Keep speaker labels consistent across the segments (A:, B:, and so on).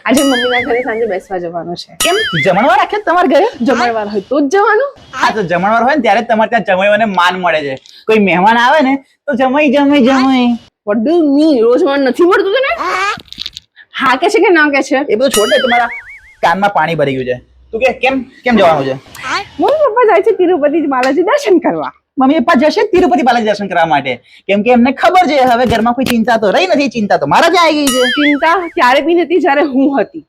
A: આજે મમ્મીના ઘરે સાંજે બેસવા જવાનું છે.
B: કેમ જમણવાર રાખે તમારા ઘરે?
A: જમણવાર હોય તો જ જવાનું.
B: હા તો જમણવાર હોય ને ત્યારે તમારે ત્યાં જમાઈને માન મળે છે. કોઈ મહેમાન આવે ને તો જમાઈ.
A: What do you mean? રોજ મને નથી મળતું તને? હા કે છે કે ના કે છે?
B: એ બધું છોડ દે, તમારા કાનમાં પાણી ભરી ગયું છે. તું કે કેમ જવાનું છે?
A: મમ્મી પપ્પા જાય છે તિરુપતિ બાલાજી દર્શન કરવા.
B: મમ્મી પપ્પા જશે તિરુપતિ બાલાજી દર્શન કરવા માટે, કેમ કે એમને ખબર છે હવે ઘરમાં કોઈ ચિંતા તો રહી નથી. ચિંતા તો મારા ત્યાં આવી ગઈ છે.
A: ચિંતા ત્યારે બી નથી જ્યારે હું હતી.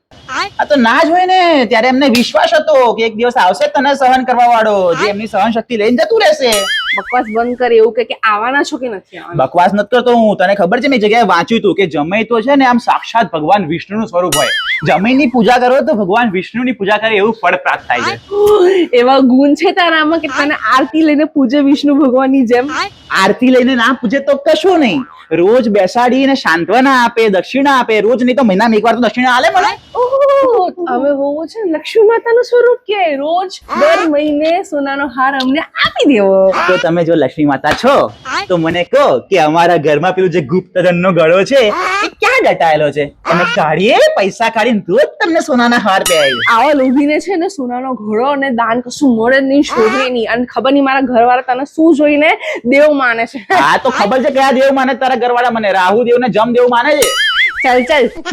B: આ તો ના જ હોય ને. ત્યારે એમને વિશ્વાસ હતો કે એક દિવસ આવશે તને સહન કરવા વાળો, જે એમની સહન શક્તિ લઈને જતું રહેશે.
A: બકવાસ બંધ કરે. એવું કે આવવાના છો કે નથી આવવાના?
B: બકવાસ નથી કરતો હું. તને ખબર છે મેં જગ્યાએ વાંચ્યું હતું કે જમઈ તો છે ને આમ સાક્ષાત ભગવાન વિષ્ણુનું સ્વરૂપ હોય. જમઈની પૂજા કરો તો ભગવાન વિષ્ણુની પૂજા કરે એવું ફળ પ્રાપ્ત થાય છે.
A: એવા ગુણ છે તારામાં કે તને આરતી લઈને પૂજે વિષ્ણુ ભગવાનની જેમ.
B: આરતી લઈને ના પૂજે તો કશું નહીં. રોજ બેસાડીને સાંત્વના આપે, દક્ષિણા આપે. રોજ નહીં તો મહિનામાં એકવાર તો દક્ષિણા આલે મને.
A: અમે હોવો છે ને લક્ષ્મી માતાનું સ્વરૂપ કે રોજ દર મહિને સોનાનો હાર અમને આપી દેવો.
B: તો તમે જો લક્ષ્મી માતા છો તો મને કહો કે અમારા ઘરમાં પેલું જે ગુપ્તધનનો ગળો છે એ ક્યાં દટાયેલો છે? અમે કાઢીએ, પૈસા કાઢીને રોજ તમને સોનાના હાર પહેરાવીએ.
A: આવા લોભીને છે ને સોનાનો ઘડો અને દાન કશું મળે જ નહીં, શોધે નહીં. અને ખબર નહીં મારા ઘરવાળા તને શું જોઈને દેવ માને છે.
B: હા તો ખબર છે કયા દેવ માને તારા ઘરવાળા? મને રાહુ દેવ ને જમ દેવ માને છે.
A: ચાલ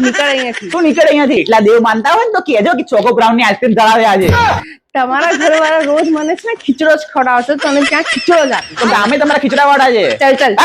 A: નીકળ અહીંયાથી.
B: તું નીકળ અહીંયાથી. એટલા દેવ માનતા હોય ને તો કહેજો કે ચોકો બ્રાઉન ની આઈસ્ક્રીમ ધરાવે આજે.
A: તમારા ઘરવાળા રોજ મને છે ને ખીચડો જ ખવડાવશે, તને ત્યાં ખીચડો જ આપી.
B: તો અમે તમારા ખીચડા વાળા છે.
A: ચાલ